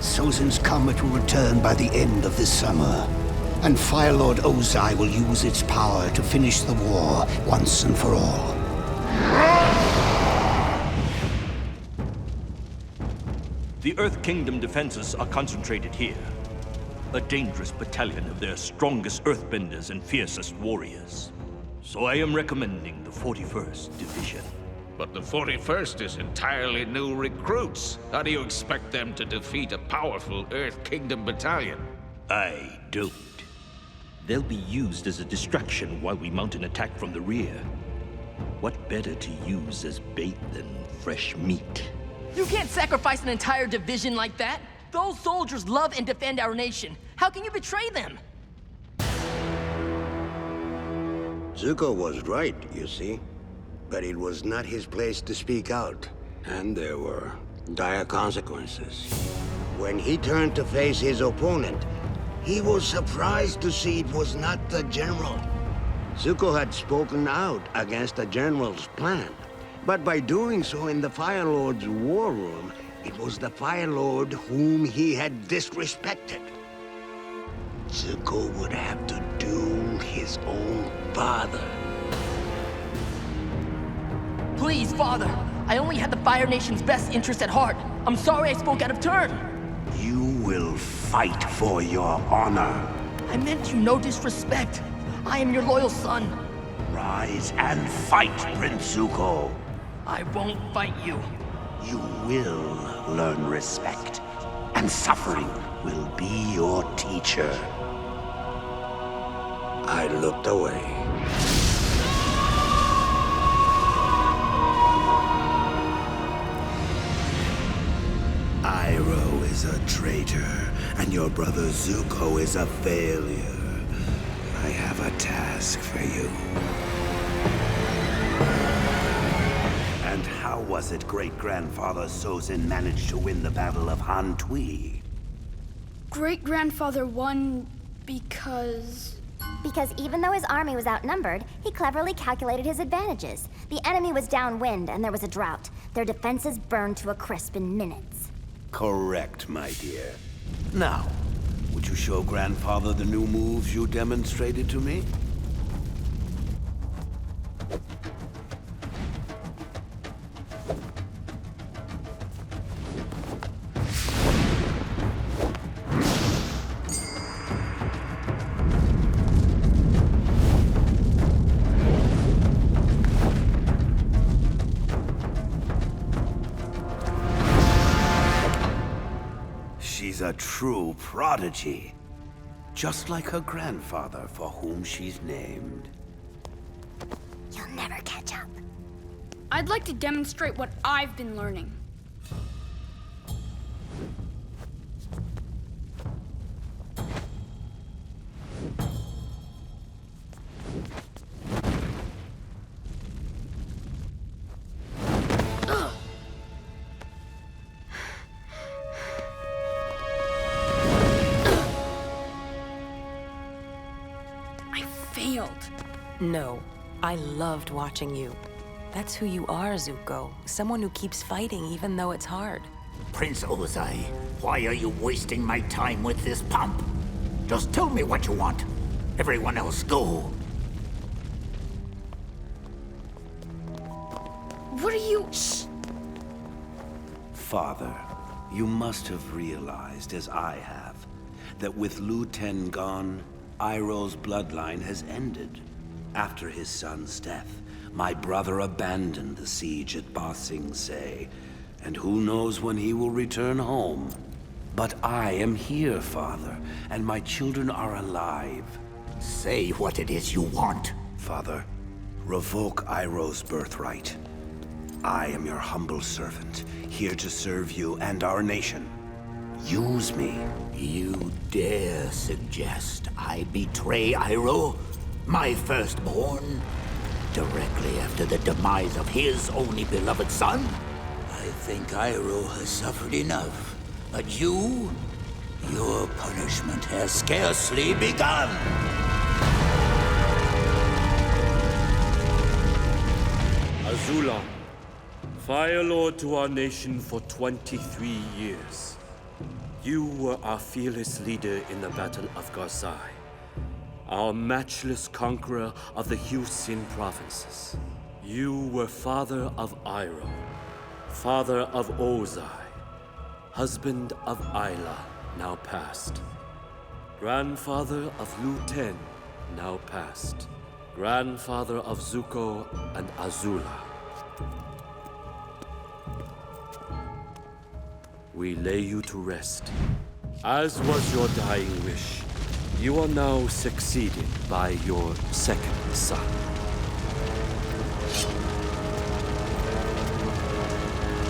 Sozin's Comet will return by the end of this summer, and Firelord Ozai will use its power to finish the war once and for all. The Earth Kingdom defenses are concentrated here. A dangerous battalion of their strongest Earthbenders and fiercest warriors. So I am recommending the 41st Division. But the 41st is entirely new recruits. How do you expect them to defeat a powerful Earth Kingdom battalion? I don't. They'll be used as a distraction while we mount an attack from the rear. What better to use as bait than fresh meat? You can't sacrifice an entire division like that! Those soldiers love and defend our nation. How can you betray them? Zuko was right, you see. But it was not his place to speak out. And there were dire consequences. When he turned to face his opponent, he was surprised to see it was not the general. Zuko had spoken out against the general's plan. But by doing so in the Fire Lord's war room, it was the Fire Lord whom he had disrespected. Zuko would have to doom his own father. Please, Father. I only had the Fire Nation's best interest at heart. I'm sorry I spoke out of turn. You will fight for your honor. I meant you no disrespect. I am your loyal son. Rise and fight, Prince Zuko. I won't fight you. You will learn respect, and suffering will be your teacher. I looked away. Iroh is a traitor, and your brother Zuko is a failure. I have a task for you. And how was it great-grandfather Sozin managed to win the Battle of Han Tui? Great-grandfather won because... Because even though his army was outnumbered, he cleverly calculated his advantages. The enemy was downwind and there was a drought. Their defenses burned to a crisp in minutes. Correct, my dear. Now, would you show Grandfather the new moves you demonstrated to me? She's a true prodigy. Just like her grandfather, for whom she's named. You'll never catch up. I'd like to demonstrate what I've been learning. No, I loved watching you. That's who you are, Zuko. Someone who keeps fighting even though it's hard. Prince Ozai, why are you wasting my time with this pomp? Just tell me what you want. Everyone else go. What are you... Shh! Father, you must have realized, as I have, that with Lu Ten gone, Iroh's bloodline has ended. After his son's death, my brother abandoned the siege at Ba Sing Se, and who knows when he will return home. But I am here, Father, and my children are alive. Say what it is you want. Father, revoke Iroh's birthright. I am your humble servant, here to serve you and our nation. Use me. You dare suggest I betray Iroh, my firstborn, directly after the demise of his only beloved son? I think Iroh has suffered enough. But you, your punishment has scarcely begun. Azula, Fire Lord to our nation for 23 years. You were our fearless leader in the Battle of Garzai, our matchless conqueror of the Husin provinces. You were father of Iroh, father of Ozai, husband of Ayla, now past, grandfather of Lu Ten, now past, grandfather of Zuko and Azula. We lay you to rest. As was your dying wish, you are now succeeded by your second son.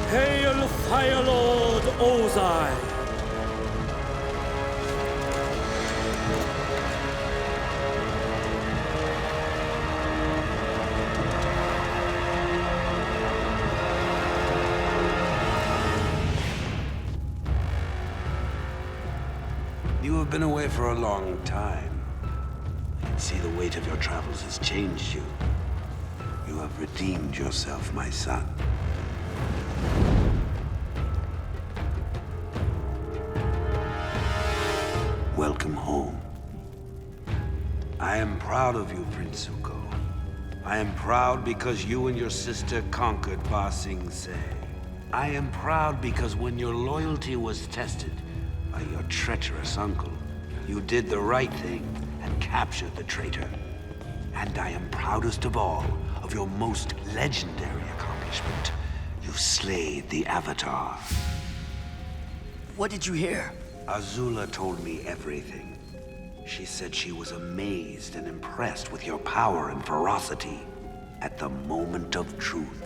Hail Fire Lord Ozai! You have been away for a long time. I can see the weight of your travels has changed you. You have redeemed yourself, my son. Welcome home. I am proud of you, Prince Zuko. I am proud because you and your sister conquered Ba Sing Se. I am proud because when your loyalty was tested by your treacherous uncle, you did the right thing and captured the traitor. And I am proudest of all of your most legendary accomplishment. You slayed the Avatar. What did you hear? Azula told me everything. She said she was amazed and impressed with your power and ferocity at the moment of truth.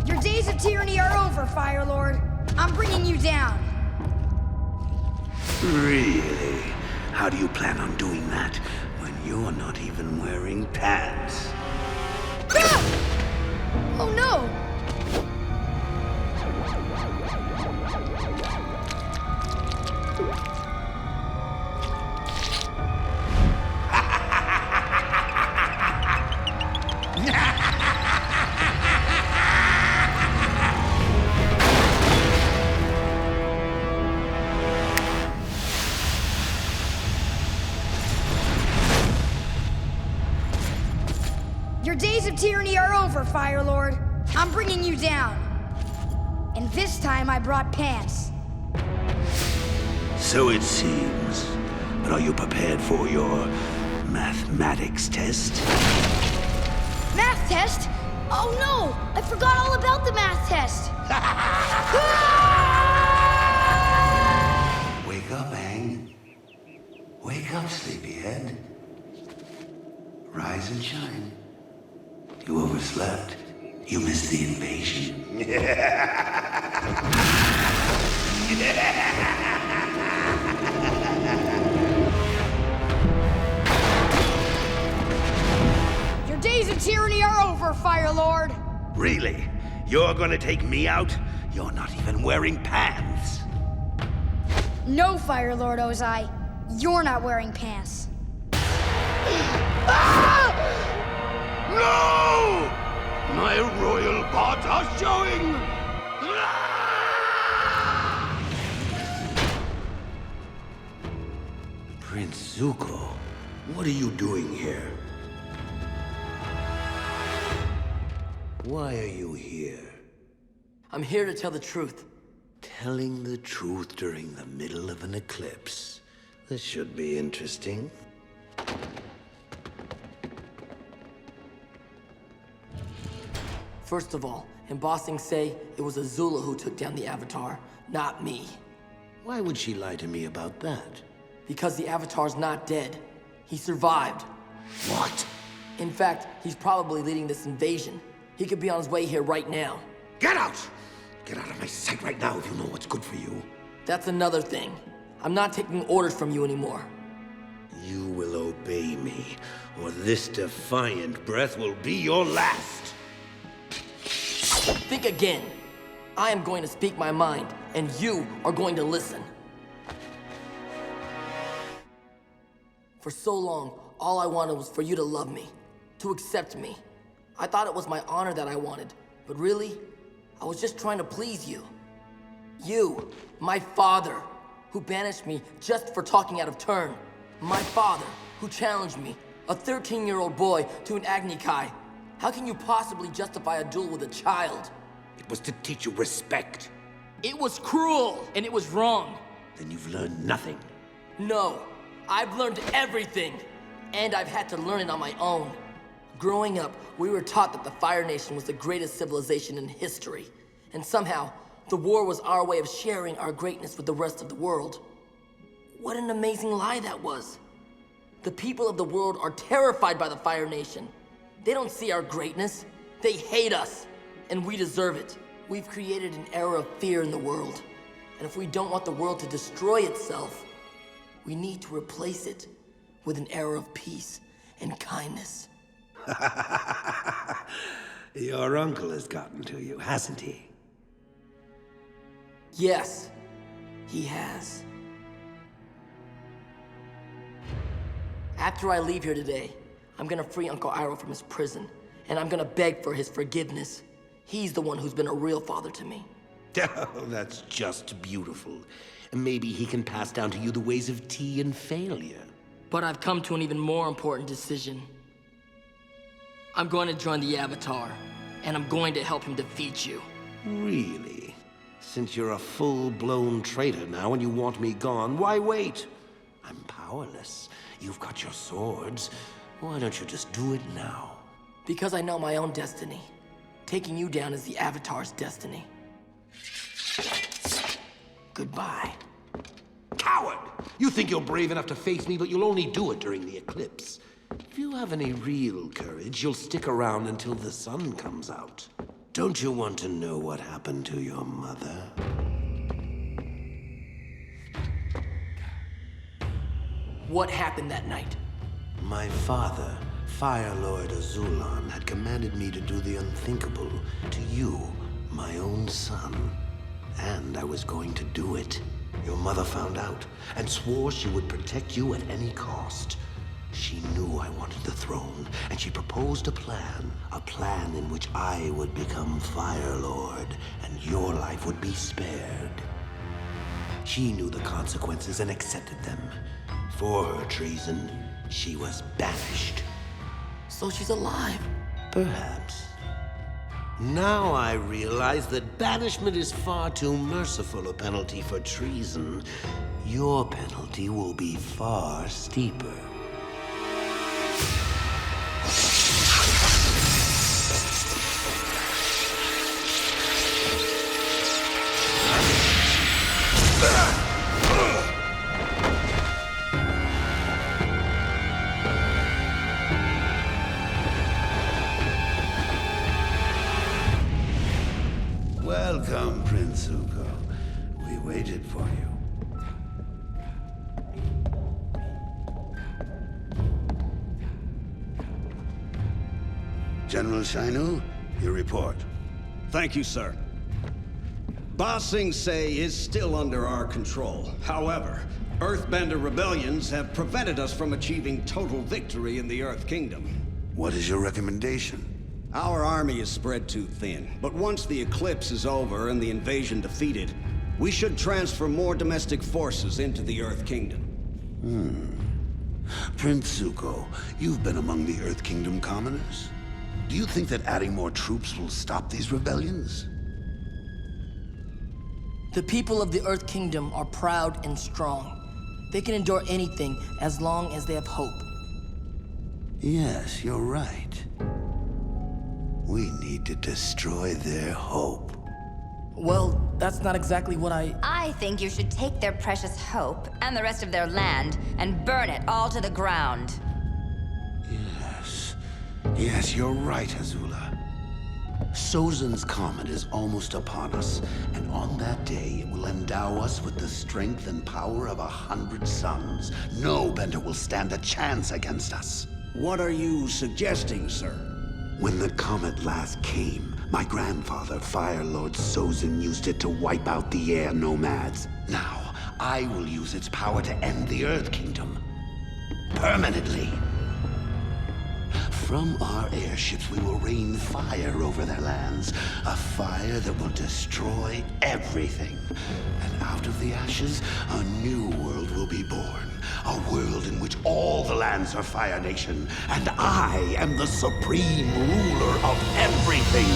Your days of tyranny are over, Fire Lord. I'm bringing you down. Really? How do you plan on doing that when you're not even wearing pants? Ah! Oh no! Your days of tyranny are over, Fire Lord. I'm bringing you down. And this time I brought pants. So it seems. But are you prepared for your mathematics test? Math test? Oh no! I forgot all about the math test. Wake up, Aang. Wake up, sleepyhead. Rise and shine. You overslept. You missed the invasion. Your days of tyranny are over, Fire Lord. Really? You're gonna take me out? You're not even wearing pants. No, Fire Lord Ozai. You're not wearing pants. No! My royal parts are showing! Prince Zuko, what are you doing here? Why are you here? I'm here to tell the truth. Telling the truth during the middle of an eclipse. This should be interesting. First of all, in Ba Sing Se, it was Azula who took down the Avatar, not me. Why would she lie to me about that? Because the Avatar's not dead. He survived. What? In fact, he's probably leading this invasion. He could be on his way here right now. Get out! Get out of my sight right now if you know what's good for you. That's another thing. I'm not taking orders from you anymore. You will obey me, or this defiant breath will be your last. Think again. I am going to speak my mind, and you are going to listen. For so long, all I wanted was for you to love me, to accept me. I thought it was my honor that I wanted, but really, I was just trying to please you. You, my father, who banished me just for talking out of turn. My father, who challenged me, a 13-year-old boy, to an Agni Kai. How can you possibly justify a duel with a child? It was to teach you respect. It was cruel, and it was wrong. Then you've learned nothing. No, I've learned everything, and I've had to learn it on my own. Growing up, we were taught that the Fire Nation was the greatest civilization in history, and somehow, the war was our way of sharing our greatness with the rest of the world. What an amazing lie that was. The people of the world are terrified by the Fire Nation. They don't see our greatness. They hate us, and we deserve it. We've created an era of fear in the world, and if we don't want the world to destroy itself, we need to replace it with an era of peace and kindness. Your uncle has gotten to you, hasn't he? Yes, he has. After I leave here today, I'm gonna free Uncle Iroh from his prison, and I'm gonna beg for his forgiveness. He's the one who's been a real father to me. Oh, that's just beautiful. Maybe he can pass down to you the ways of tea and failure. But I've come to an even more important decision. I'm going to join the Avatar, and I'm going to help him defeat you. Really? Since you're a full-blown traitor now and you want me gone, why wait? I'm powerless. You've got your swords. Why don't you just do it now? Because I know my own destiny. Taking you down is the Avatar's destiny. Goodbye. Coward! You think you're brave enough to face me, but you'll only do it during the eclipse. If you have any real courage, you'll stick around until the sun comes out. Don't you want to know what happened to your mother? What happened that night? My father, Fire Lord Azulon, had commanded me to do the unthinkable to you, my own son. And I was going to do it. Your mother found out and swore she would protect you at any cost. She knew I wanted the throne, and she proposed a plan in which I would become Fire Lord, and your life would be spared. She knew the consequences and accepted them. For her treason, she was banished. So she's alive? Perhaps. Now I realize that banishment is far too merciful a penalty for treason. Your penalty will be far steeper. Welcome, Prince Zuko. We waited for you. General Shainu, your report. Thank you, sir. Ba Sing Se is still under our control. However, Earthbender rebellions have prevented us from achieving total victory in the Earth Kingdom. What is your recommendation? Our army is spread too thin, but once the eclipse is over and the invasion defeated, we should transfer more domestic forces into the Earth Kingdom. Prince Zuko, you've been among the Earth Kingdom commoners. Do you think that adding more troops will stop these rebellions? The people of the Earth Kingdom are proud and strong. They can endure anything as long as they have hope. Yes, you're right. We need to destroy their hope. Well, that's not exactly what I think you should take their precious hope and the rest of their land and burn it all to the ground. Yes, you're right, Azula. Sozon's comet is almost upon us, and on that day it will endow us with the strength and power of 100 suns. No bender will stand a chance against us. What are you suggesting, sir? When the comet last came, my grandfather, Fire Lord Sozon, used it to wipe out the air nomads. Now, I will use its power to end the Earth Kingdom. permanently. From our airships, we will rain fire over their lands. A fire that will destroy everything. And out of the ashes, a new world will be born. A world in which all the lands are Fire Nation. And I am the supreme ruler of everything.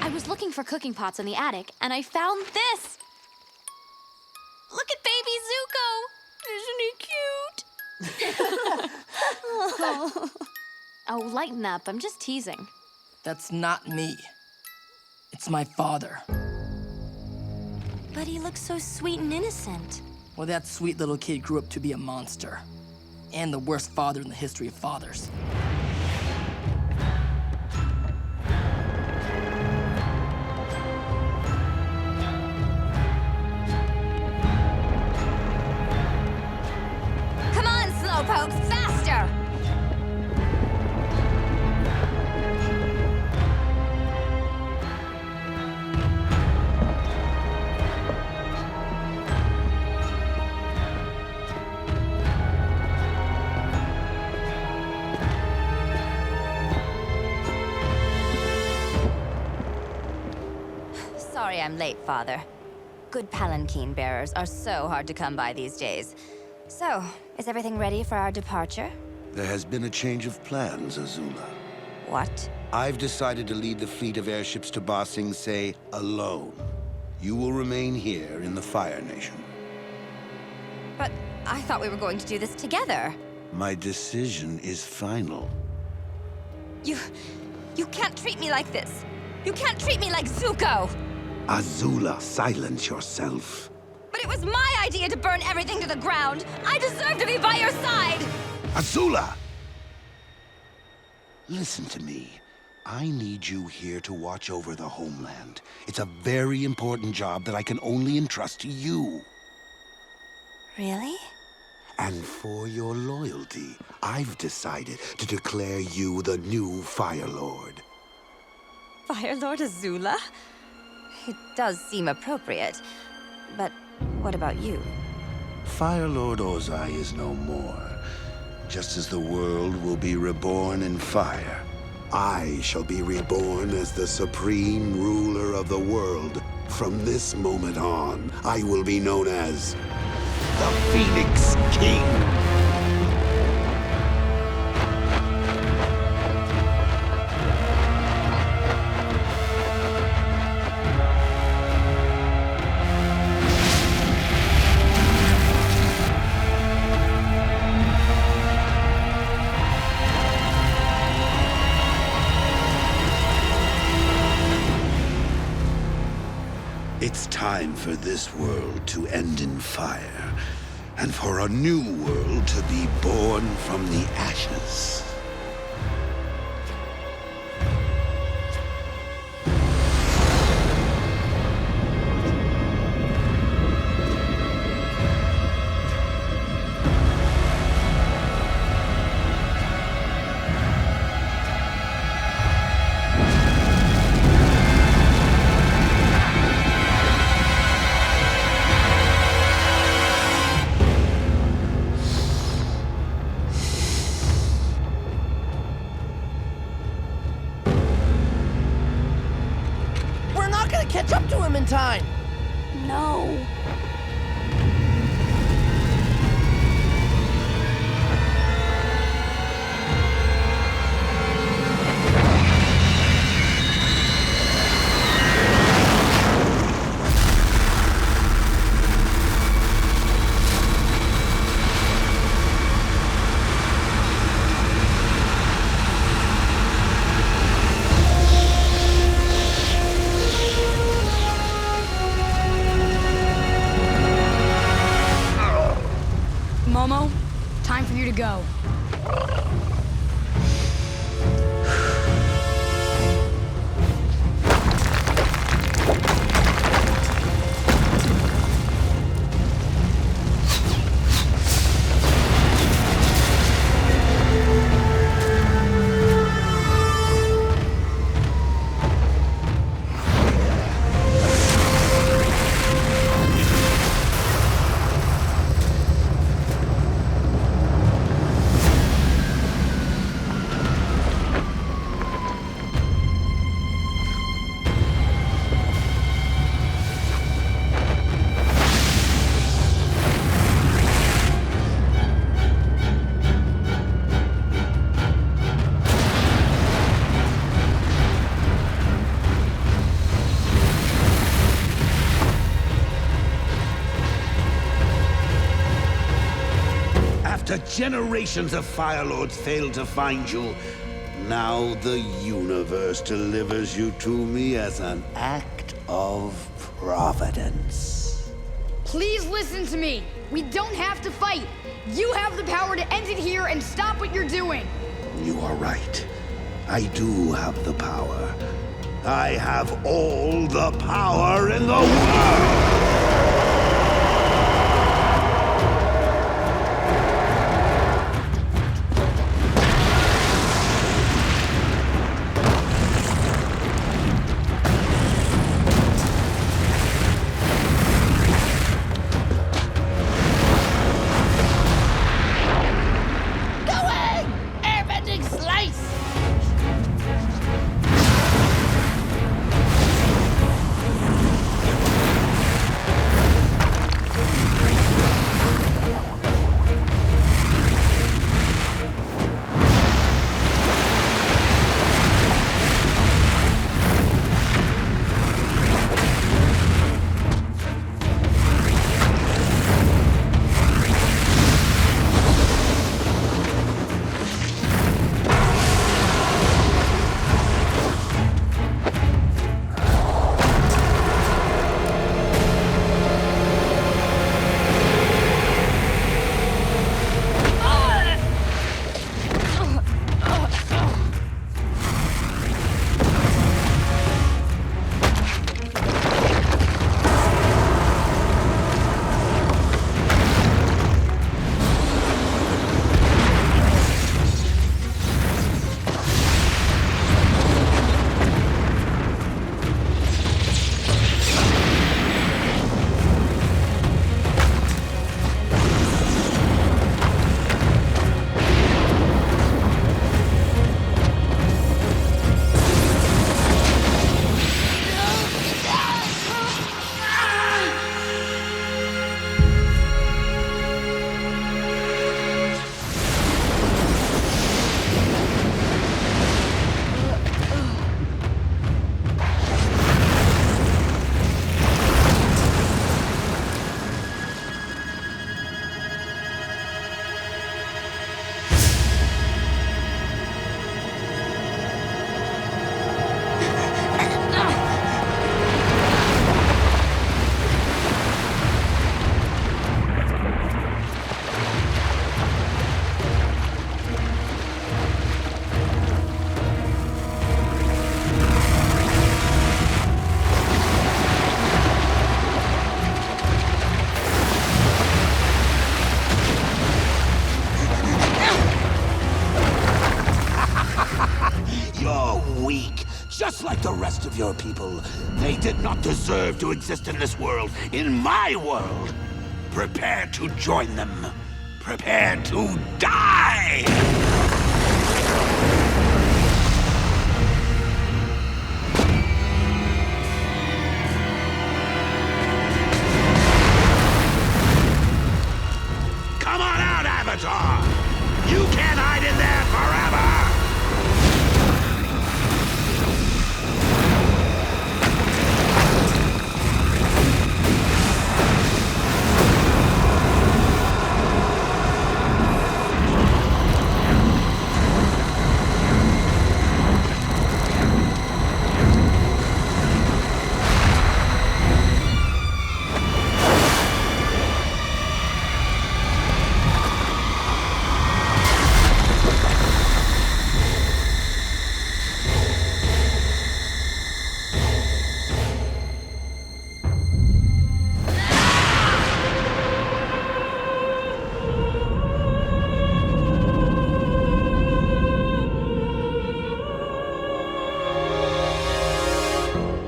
I was looking for cooking pots in the attic, and I found this. Look at baby Zuko. Isn't he cute? Oh, lighten up. I'm just teasing. That's not me. It's my father. But he looks so sweet and innocent. Well, that sweet little kid grew up to be a monster. And the worst father in the history of fathers. Come on, Slowpokes, faster! Sorry I'm late, Father. Good palanquin bearers are so hard to come by these days. So, is everything ready for our departure? There has been a change of plans, Azula. What? I've decided to lead the fleet of airships to Ba Sing Se alone. You will remain here in the Fire Nation. But I thought we were going to do this together. My decision is final. You can't treat me like this. You can't treat me like Zuko. Azula, silence yourself. But it was my idea to burn everything to the ground. I deserve to be by your side. Azula! Listen to me. I need you here to watch over the homeland. It's a very important job that I can only entrust to you. Really? And for your loyalty, I've decided to declare you the new Fire Lord. Fire Lord Azula? It does seem appropriate. But what about you? Fire Lord Ozai is no more. Just as the world will be reborn in fire, I shall be reborn as the supreme ruler of the world. From this moment on, I will be known as the Phoenix King. It's time for this world to end in fire, and for a new world to be born from the ashes. Catch up to him in time! No. Momo, time for you to go. After generations of Fire Lords failed to find you, now the universe delivers you to me as an act of providence. Please listen to me. We don't have to fight. You have the power to end it here and stop what you're doing. You are right. I do have the power. I have all the power in the world! Just like the rest of your people, they did not deserve to exist in this world, in my world. Prepare to join them. Prepare to die! Come on out, Avatar! You can't hide in there forever!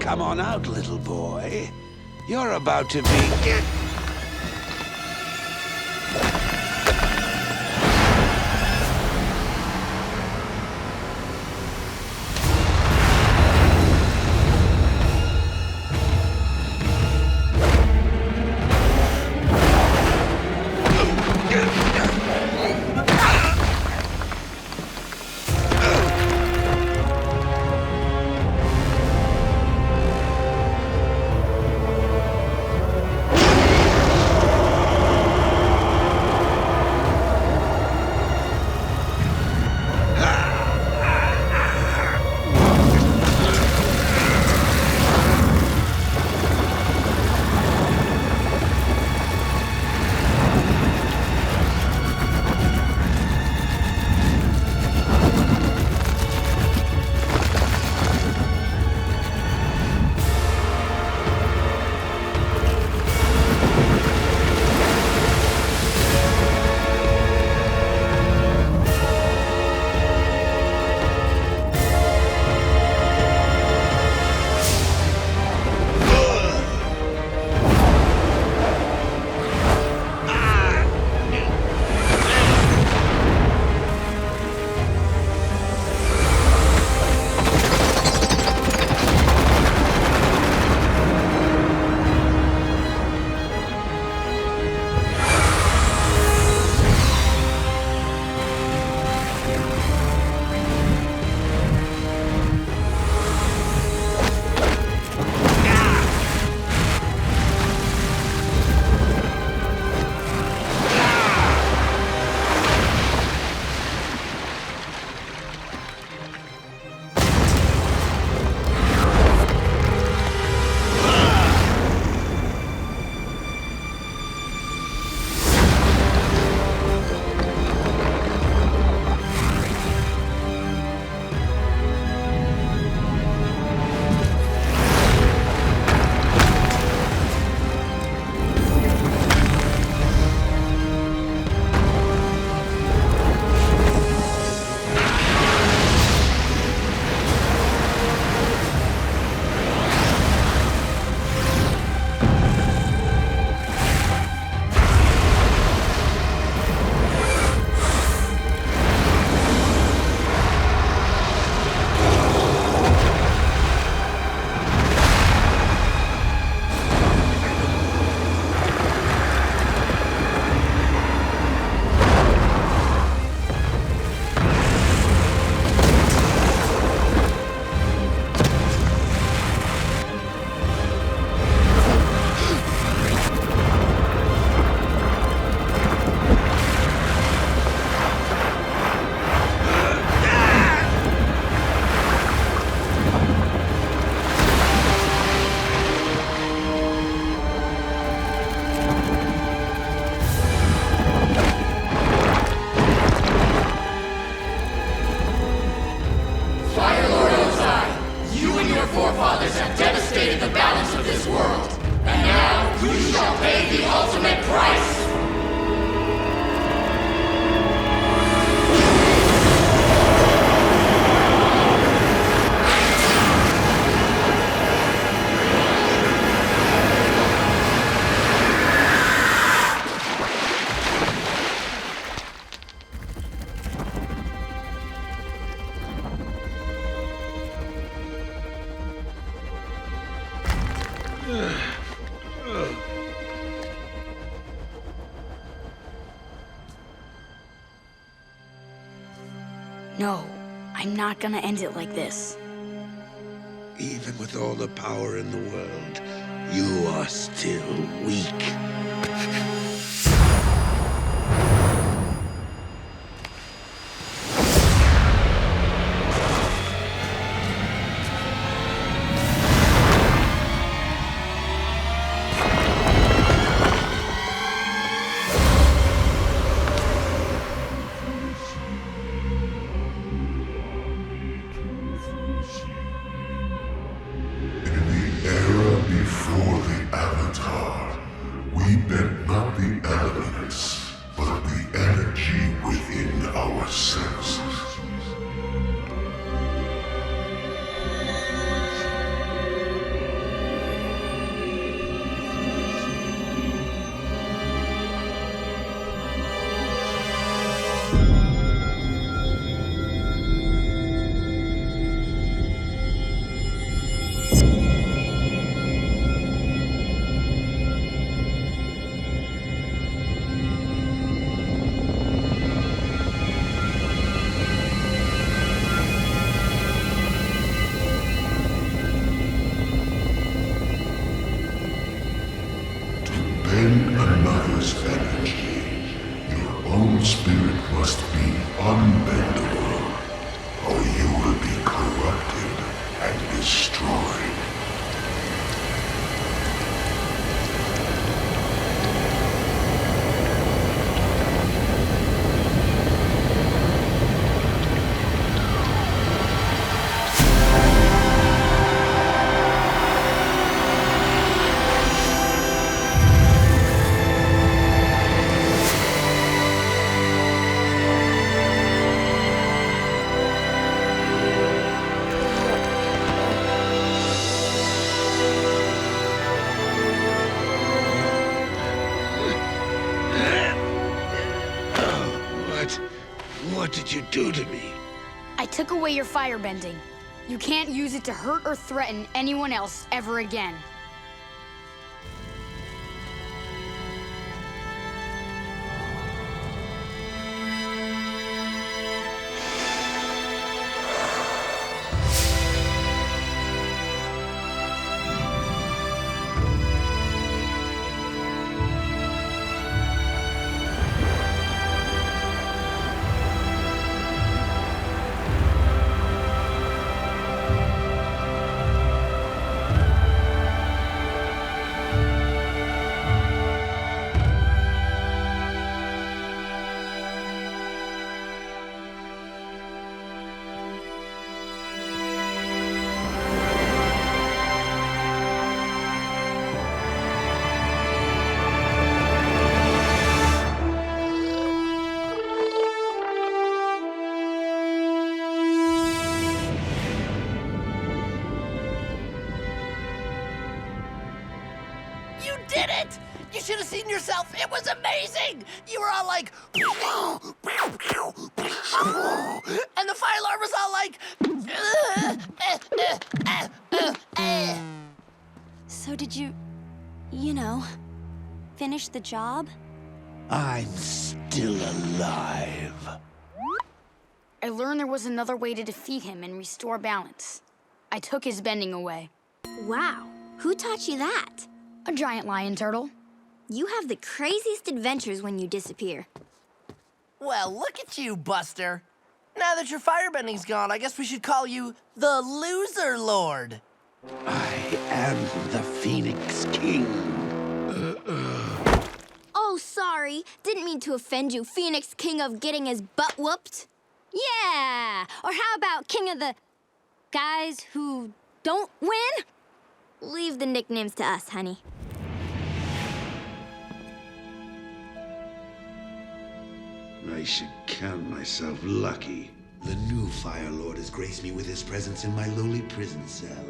Come on out, little boy. You're about to be... No, I'm not gonna end it like this. Even with all the power in the world, you are still weak. Before the Avatar, we bent not the elements, but the energy within ourselves. Bend another's energy. Your own spirit must be unbendable, or you will be corrupted and destroyed. What did you do to me? I took away your firebending. You can't use it to hurt or threaten anyone else ever again. You did it! You should have seen yourself. It was amazing! You were all like... And the fire alarm was all like... So did you finish the job? I'm still alive. I learned there was another way to defeat him and restore balance. I took his bending away. Wow, who taught you that? A giant lion turtle. You have the craziest adventures when you disappear. Well, look at you, Buster. Now that your firebending's gone, I guess we should call you the Loser Lord. I am the Phoenix King. Oh, sorry. Didn't mean to offend you, Phoenix King of getting his butt whooped. Yeah! Or how about king of the guys who don't win? Leave the nicknames to us, honey. I should count myself lucky. The new Fire Lord has graced me with his presence in my lowly prison cell.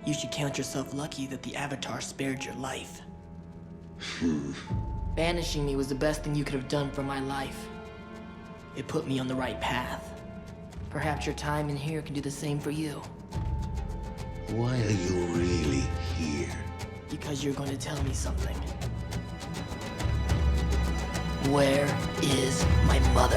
You should count yourself lucky that the Avatar spared your life. Banishing me was the best thing you could have done for my life. It put me on the right path. Perhaps your time in here can do the same for you. Why are you really here? Because you're going to tell me something. Where is my mother?